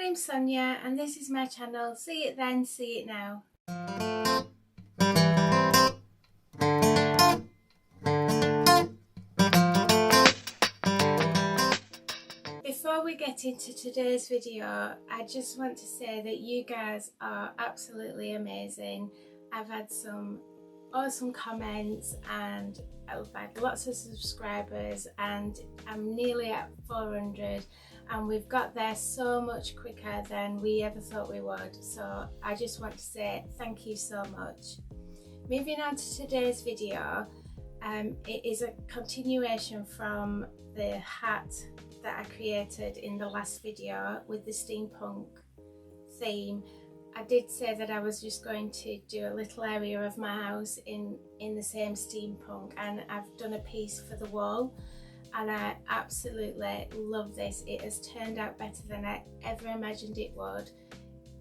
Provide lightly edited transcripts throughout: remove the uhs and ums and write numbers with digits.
name's Sonia and this is my channel, See It Then, See It Now. Before we get into today's video, I just want to say that you guys are absolutely amazing. I've had some awesome comments and I've had lots of subscribers and I'm nearly at 400 and we've got there so much quicker than we ever thought we would. So I just want to say thank you so much. Moving on to today's video, it is a continuation from the hat that I created in the last video with the steampunk theme. I did say that I was just going to do a little area of my house in the same steampunk, and I've done a piece for the wall and I absolutely love this. It has turned out better than I ever imagined it would.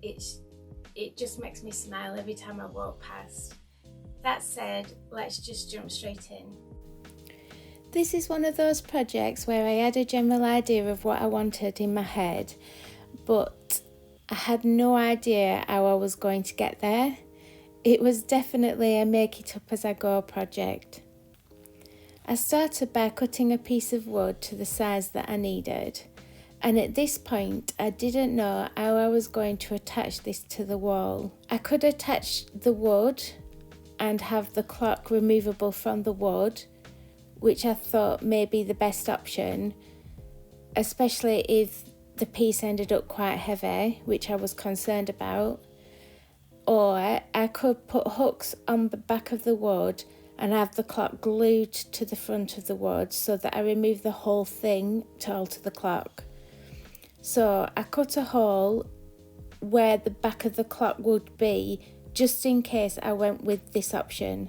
It just makes me smile every time I walk past. That said, let's just jump straight in. This is one of those projects where I had a general idea of what I wanted in my head, but I had no idea how I was going to get there. It was definitely a make it up as I go project. I started by cutting a piece of wood to the size that I needed, and at this point I didn't know how I was going to attach this to the wall. I could attach the wood and have the clock removable from the wood, which I thought may be the best option, especially if the piece ended up quite heavy, which I was concerned about. Or I could put hooks on the back of the wood and have the clock glued to the front of the wood so that I remove the whole thing to alter the clock. So I cut a hole where the back of the clock would be, just in case I went with this option.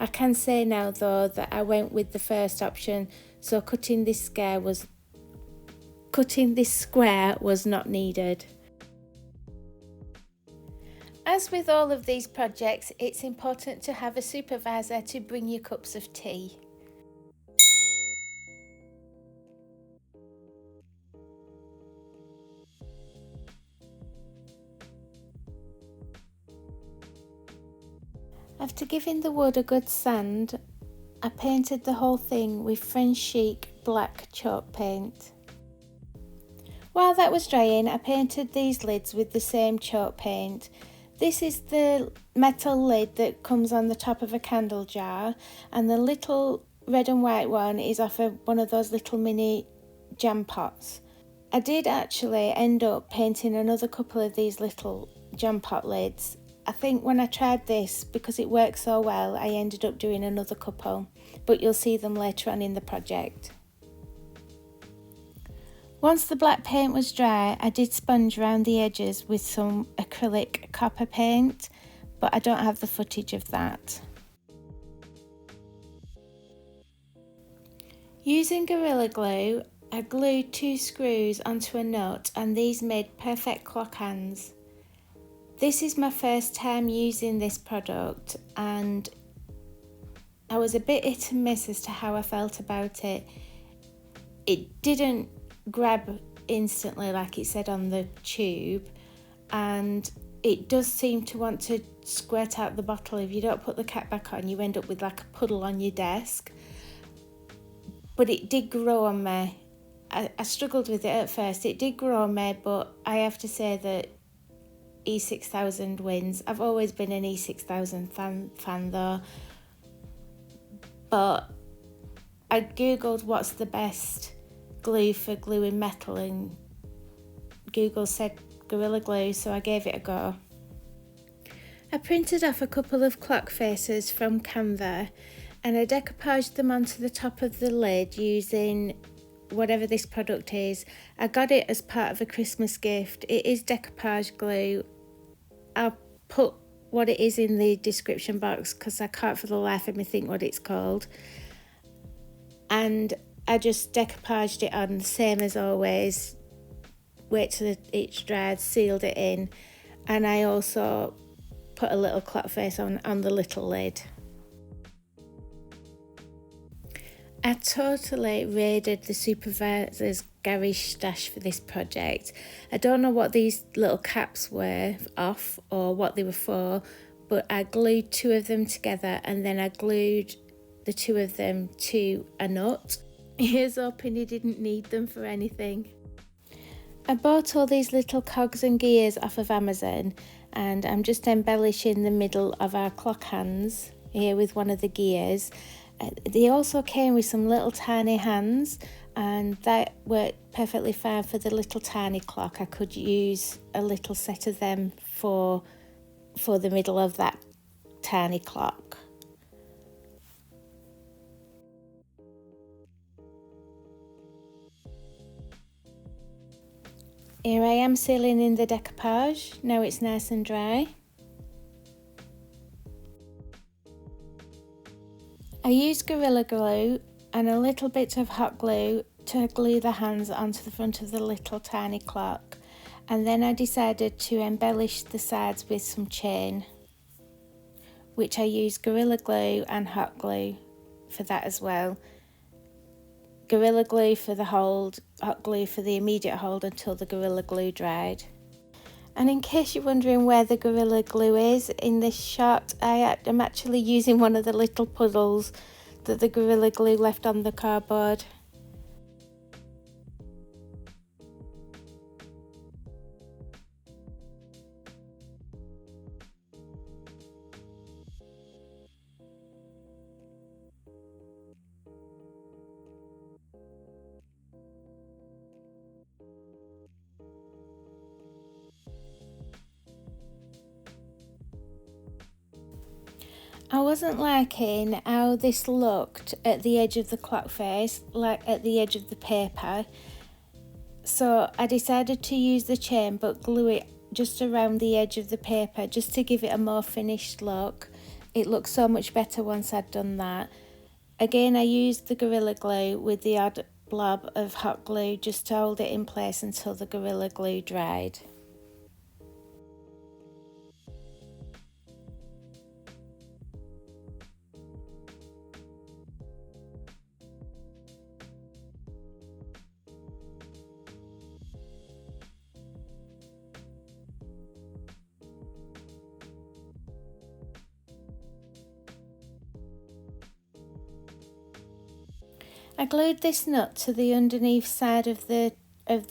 I can say now though that I went with the first option, so cutting this square was not needed. As with all of these projects, it's important to have a supervisor to bring you cups of tea. After giving the wood a good sand, I painted the whole thing with French chic black chalk paint. While that was drying, I painted these lids with the same chalk paint. This is the metal lid that comes on the top of a candle jar, and the little red and white one is off of one of those little mini jam pots. I did actually end up painting another couple of these little jam pot lids. I think when I tried this, because it worked so well, I ended up doing another couple, but you'll see them later on in the project. Once the black paint was dry, I did sponge around the edges with some acrylic copper paint, but I don't have the footage of that. Using Gorilla Glue, I glued 2 screws onto a nut, and these made perfect clock hands. This is my first time using this product and I was a bit hit and miss as to how I felt about it. It didn't grab instantly like it said on the tube, and it does seem to want to squirt out the bottle. If you don't put the cap back on, you end up with like a puddle on your desk. But it did grow on me. I struggled with it at first. It did grow on me, but I have to say that E6000 wins. I've always been an E6000 fan though, but I googled what's the best glue for gluing metal and Google said Gorilla Glue, so I gave it a go. I printed off a couple of clock faces from Canva and I decoupaged them onto the top of the lid using whatever this product is. I got it as part of a Christmas gift. It is decoupage glue. I'll put what it is in the description box because I can't for the life of me think what it's called. And I just decoupaged it on, same as always. Wait till it's dried, sealed it in, and I also put a little clock face on the little lid. I totally raided the supervisor's garage stash for this project. I don't know what these little caps were off or what they were for, but I glued two of them together and then I glued the two of them to a nut. Here's hoping he didn't need them for anything. I bought all these little cogs and gears off of Amazon, and I'm just embellishing the middle of our clock hands here with one of the gears. They also came with some little tiny hands, and that worked perfectly fine for the little tiny clock. I could use a little set of them for the middle of that tiny clock. Here I am sealing in the decoupage. Now it's nice and dry. I used Gorilla Glue and a little bit of hot glue to glue the hands onto the front of the little tiny clock, and then I decided to embellish the sides with some chain, which I used Gorilla Glue and hot glue for that as well. Gorilla Glue for the hold, hot glue for the immediate hold until the Gorilla Glue dried. And in case you're wondering where the Gorilla Glue is in this shot, I'm actually using one of the little puddles that the Gorilla Glue left on the cardboard. I wasn't liking how this looked at the edge of the clock face, like at the edge of the paper. So I decided to use the chain but glue it just around the edge of the paper just to give it a more finished look. It looked so much better once I'd done that. Again, I used the Gorilla Glue with the odd blob of hot glue just to hold it in place until the Gorilla Glue dried. I glued this nut to the underneath side of the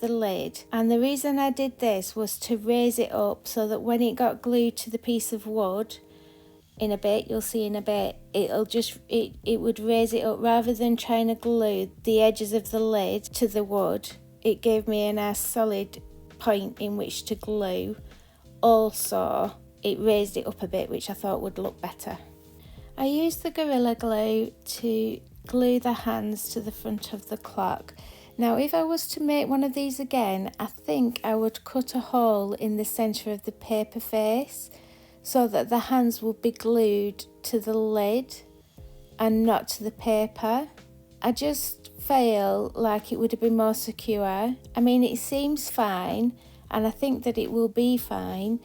lid, and the reason I did this was to raise it up so that when it got glued to the piece of wood in a bit, you'll see in a bit, it would raise it up rather than trying to glue the edges of the lid to the wood. It gave me a nice solid point in which to glue. Also, it raised it up a bit, which I thought would look better. I used the Gorilla Glue to glue the hands to the front of the clock. Now, if I was to make one of these again, I think I would cut a hole in the centre of the paper face so that the hands would be glued to the lid and not to the paper. I just feel like it would have been more secure. I mean, it seems fine and I think that it will be fine,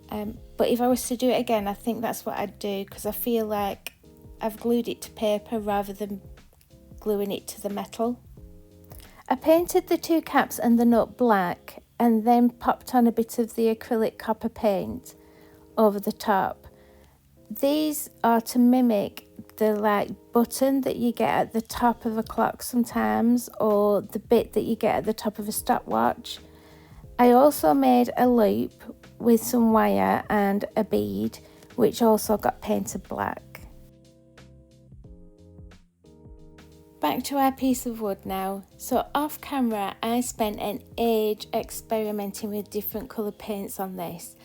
but if I was to do it again, I think that's what I'd do, because I feel like I've glued it to paper rather than gluing it to the metal. I painted the two caps and the nut black and then popped on a bit of the acrylic copper paint over the top. These are to mimic the button that you get at the top of a clock sometimes, or the bit that you get at the top of a stopwatch. I also made a loop with some wire and a bead, which also got painted black. Back to our piece of wood now. So off camera, I spent an age experimenting with different colour paints on this.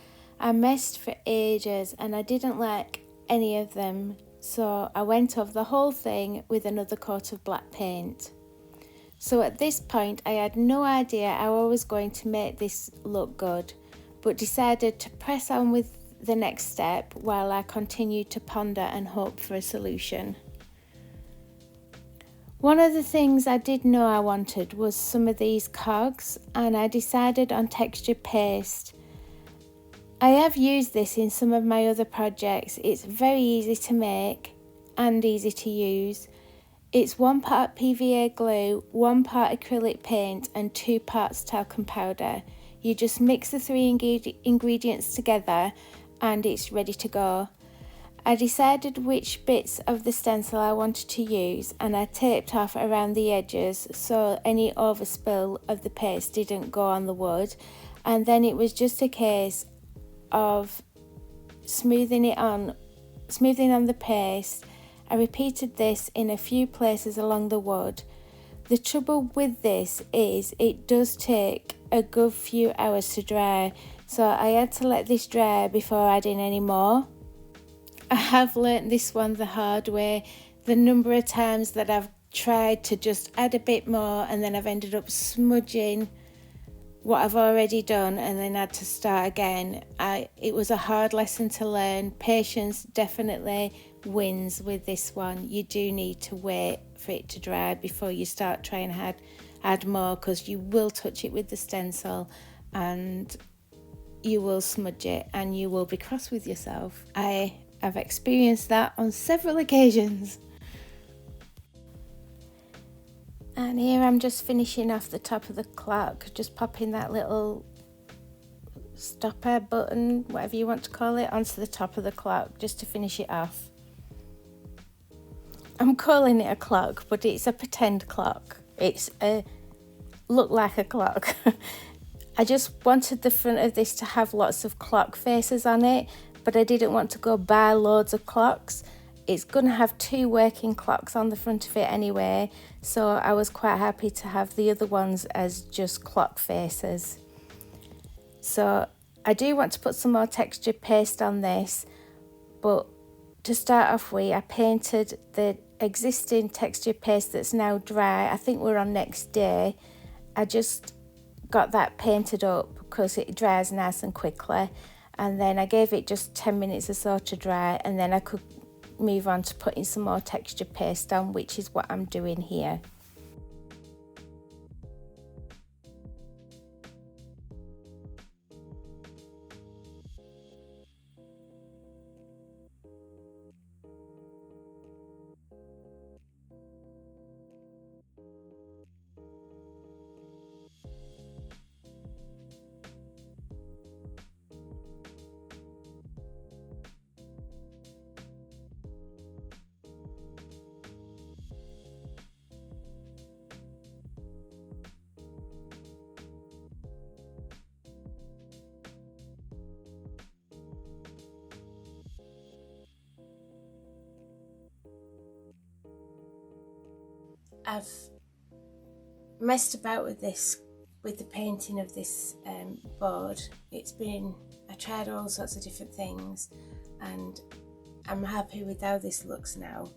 I messed for ages and I didn't like any of them, so I went over the whole thing with another coat of black paint. So at this point, I had no idea how I was going to make this look good, but decided to press on with the next step while I continued to ponder and hope for a solution. One of the things I did know I wanted was some of these cogs, and I decided on textured paste. I have used this in some of my other projects. It's very easy to make and easy to use. It's 1 part PVA glue, 1 part acrylic paint and 2 parts talcum powder. You just mix the 3 ingredients together and it's ready to go. I decided which bits of the stencil I wanted to use and I taped off around the edges so any overspill of the paste didn't go on the wood, and then it was just a case of smoothing on the paste. I repeated this in a few places along the wood. The trouble with this is it does take a good few hours to dry, so I had to let this dry before adding any more. I have learnt this one the hard way. The number of times that I've tried to just add a bit more and then I've ended up smudging what I've already done and then had to start again. It was a hard lesson to learn. Patience definitely wins with this one. You do need to wait for it to dry before you start trying to add more, because you will touch it with the stencil and you will smudge it and you will be cross with yourself. I've experienced that on several occasions. And here I'm just finishing off the top of the clock, just popping that little stopper button, whatever you want to call it, onto the top of the clock just to finish it off. I'm calling it a clock, but it's a pretend clock. It's a look like a clock. I just wanted the front of this to have lots of clock faces on it, but I didn't want to go buy loads of clocks. It's going to have 2 working clocks on the front of it anyway, so I was quite happy to have the other ones as just clock faces. So I do want to put some more texture paste on this, but to start off with, I painted the existing texture paste that's now dry. I think we're on next day. I just got that painted up because it dries nice and quickly, and then I gave it just 10 minutes or so to dry, and then I could move on to putting some more texture paste on, which is what I'm doing here. I've messed about with the painting of this board. I tried all sorts of different things and I'm happy with how this looks now.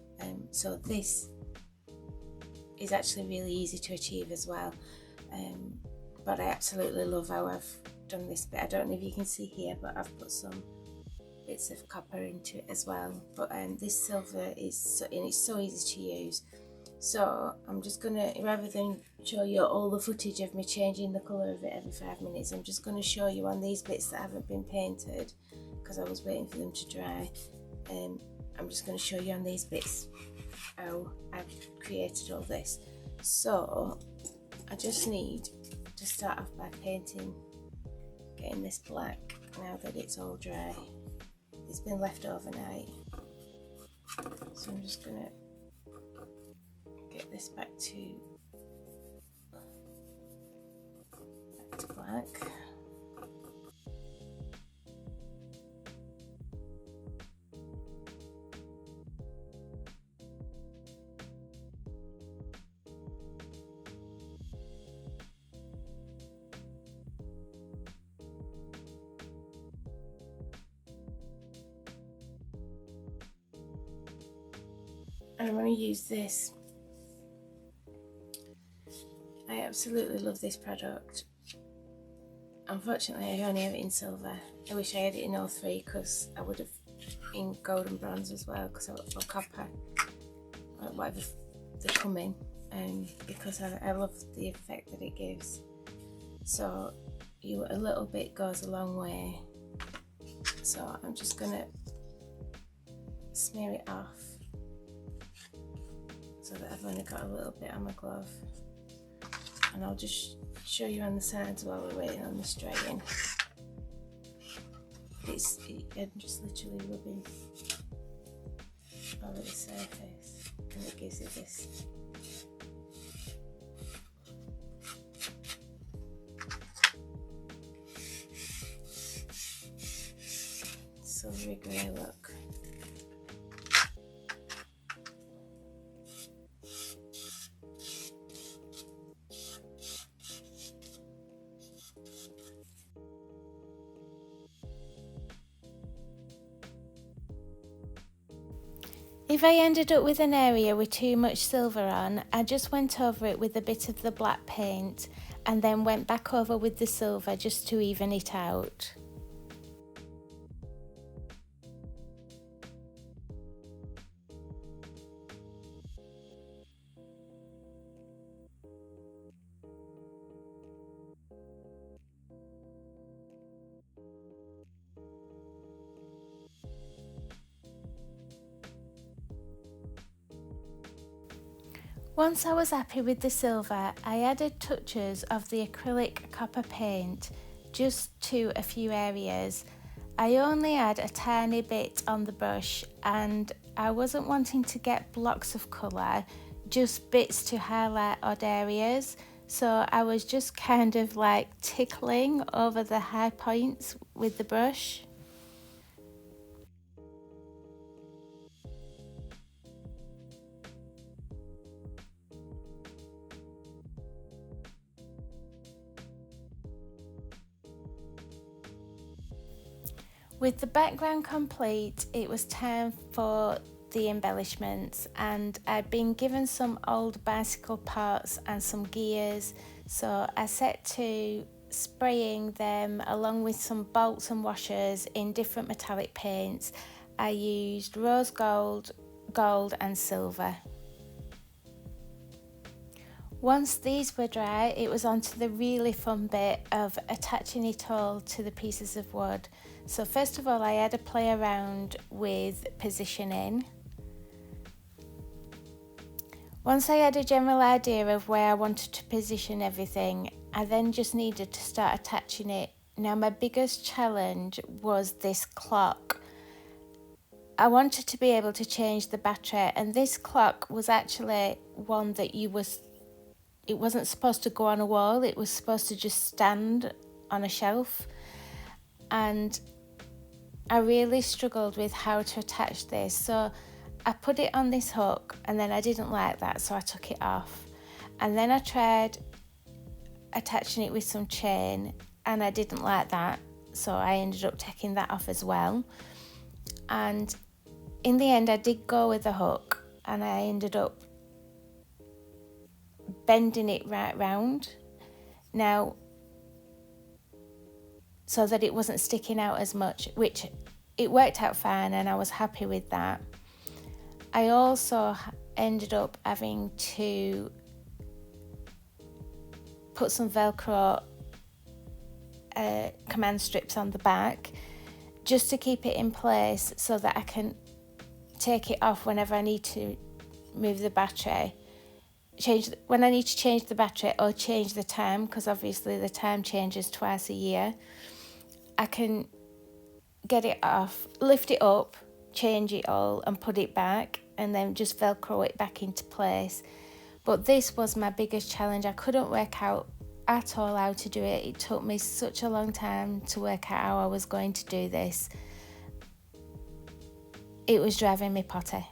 So this is actually really easy to achieve as well. But I absolutely love how I've done this bit. I don't know if you can see here, but I've put some bits of copper into it as well. But this silver is so easy to use. So I'm just gonna, rather than show you all the footage of me changing the colour of it every 5 minutes, I'm just going to show you on these bits that haven't been painted because I was waiting for them to dry. I'm just going to show you on these bits how I've created all this. So I just need to start off by getting this black now that it's all dry. It's been left overnight, so I'm just going to get this back to black. And I'm going to use this. I absolutely love this product. Unfortunately, I only have it in silver. I wish I had it in all 3 because I would have in gold and bronze as well, because or copper, or whatever they come in, because I love the effect that it gives. So a little bit goes a long way. So I'm just gonna smear it off so that I've only got a little bit on my glove. And I'll just show you on the sides while we're waiting on this drying. I'm just literally rubbing over the surface, and it gives it this silvery grey look. If I ended up with an area with too much silver on, I just went over it with a bit of the black paint and then went back over with the silver just to even it out. Once I was happy with the silver, I added touches of the acrylic copper paint just to a few areas. I only had a tiny bit on the brush and I wasn't wanting to get blocks of colour, just bits to highlight odd areas. So I was just kind of like tickling over the high points with the brush. With the background complete, it was time for the embellishments, and I'd been given some old bicycle parts and some gears, so I set to spraying them along with some bolts and washers in different metallic paints. I used rose gold, gold and silver. Once these were dry, it was on to the really fun bit of attaching it all to the pieces of wood. So first of all, I had to play around with positioning. Once I had a general idea of where I wanted to position everything, I then just needed to start attaching it. Now my biggest challenge was this clock. I wanted to be able to change the battery, and this clock was actually one that it wasn't supposed to go on a wall, it was supposed to just stand on a shelf. And I really struggled with how to attach this, so I put it on this hook and then I didn't like that, so I took it off. And then I tried attaching it with some chain and I didn't like that, so I ended up taking that off as well. And in the end I did go with the hook and I ended up bending it right round now so that it wasn't sticking out as much, which it worked out fine and I was happy with that. I also ended up having to put some Velcro command strips on the back just to keep it in place so that I can take it off whenever I need to move the battery. When I need to change the battery or change the time, because obviously the time changes twice a year, I can get it off, lift it up, change it all and put it back, and then just Velcro it back into place. But this was my biggest challenge. I couldn't work out at all how to do it. It took me such a long time to work out how I was going to do this. It was driving me potty.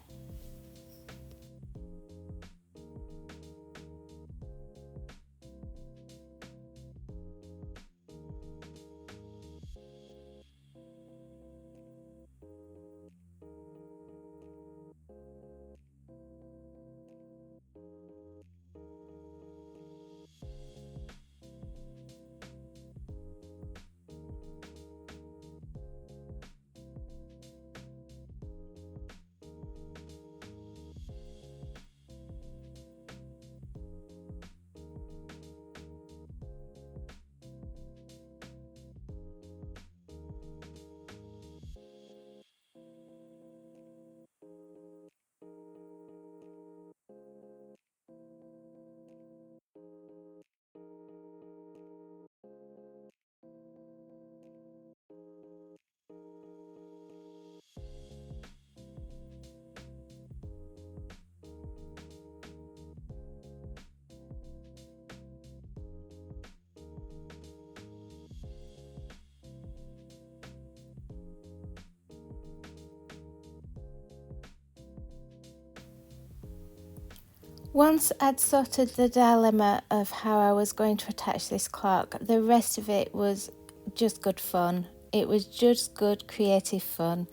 Once I'd sorted the dilemma of how I was going to attach this clock, the rest of it was just good fun. It was just good creative fun.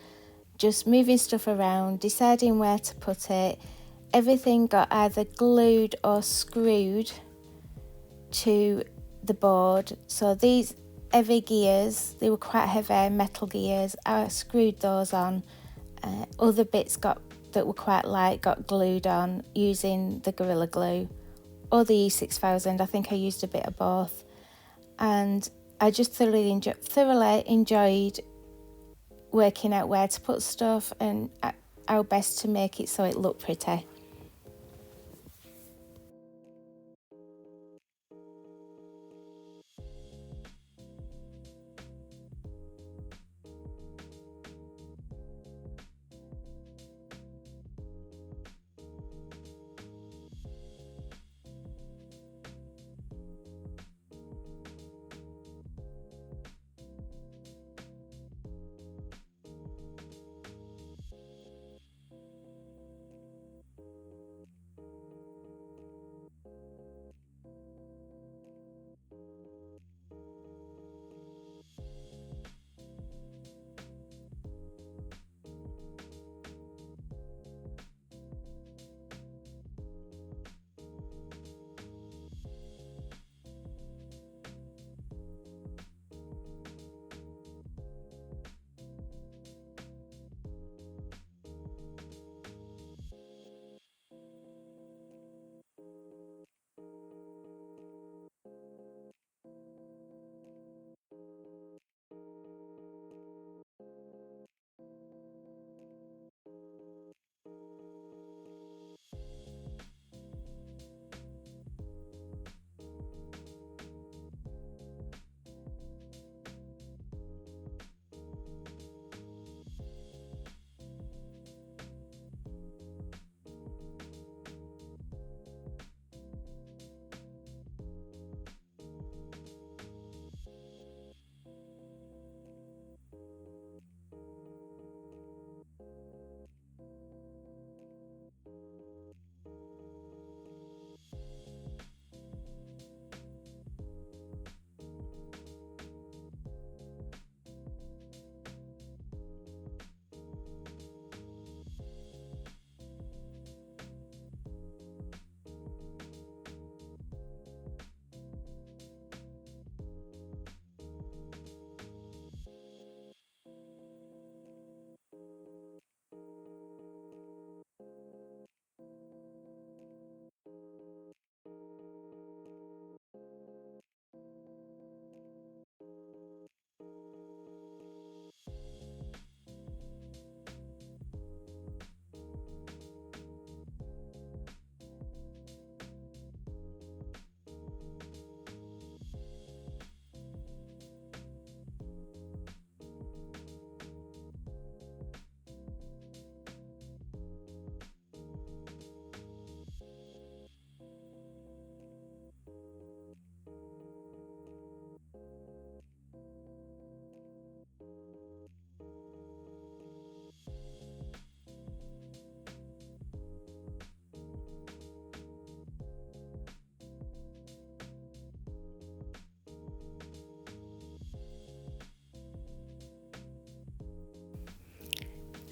Just moving stuff around, deciding where to put it. Everything got either glued or screwed to the board. So these heavy gears, they were quite heavy metal gears, I screwed those on. Other bits that were quite light got glued on using the Gorilla Glue or the E6000. I think I used a bit of both, and I just thoroughly enjoyed working out where to put stuff and how best to make it so it looked pretty.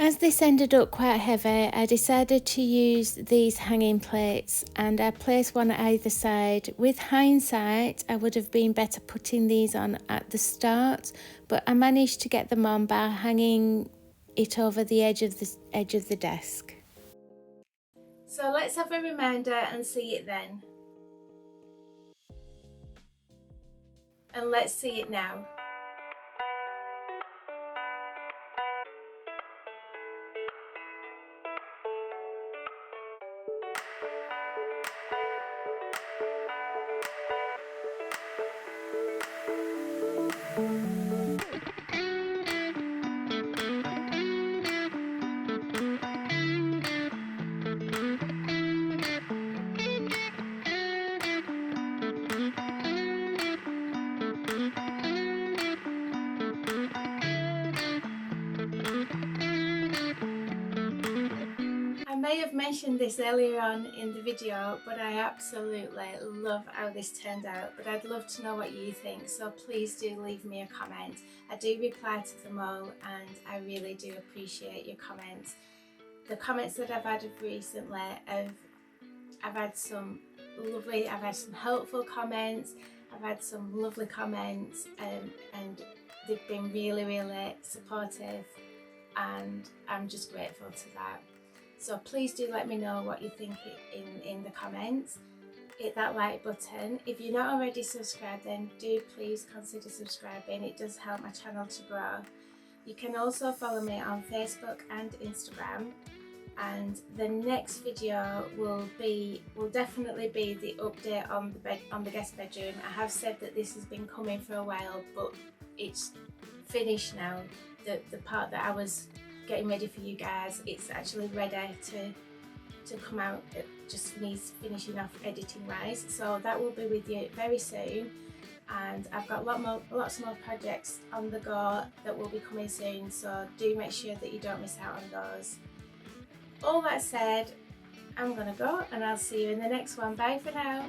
As this ended up quite heavy, I decided to use these hanging plates, and I placed one at either side. With hindsight, I would have been better putting these on at the start, but I managed to get them on by hanging it over the edge of the desk. So let's have a reminder and see it then. And let's see it now. may have mentioned this earlier on in the video, but I absolutely love how this turned out, but I'd love to know what you think, so please do leave me a comment. I do reply to them all and I really do appreciate your comments. The comments that I've added recently, I've had some helpful comments, I've had some lovely comments, and they've been really supportive, and I'm just grateful to that. So please do let me know what you think in the comments. Hit that like button. If you're not already subscribed, then do please consider subscribing. It does help my channel to grow. You can also follow me on Facebook and Instagram. And the next video will definitely be the update on the guest bedroom. I have said that this has been coming for a while, but it's finished now. The part that I was getting ready for you guys, it's actually ready to come out. It just needs finishing off editing wise, so that will be with you very soon. And I've got lots more projects on the go that will be coming soon, so do make sure that you don't miss out on those. All that said, I'm gonna go and I'll see you in the next one. Bye for now.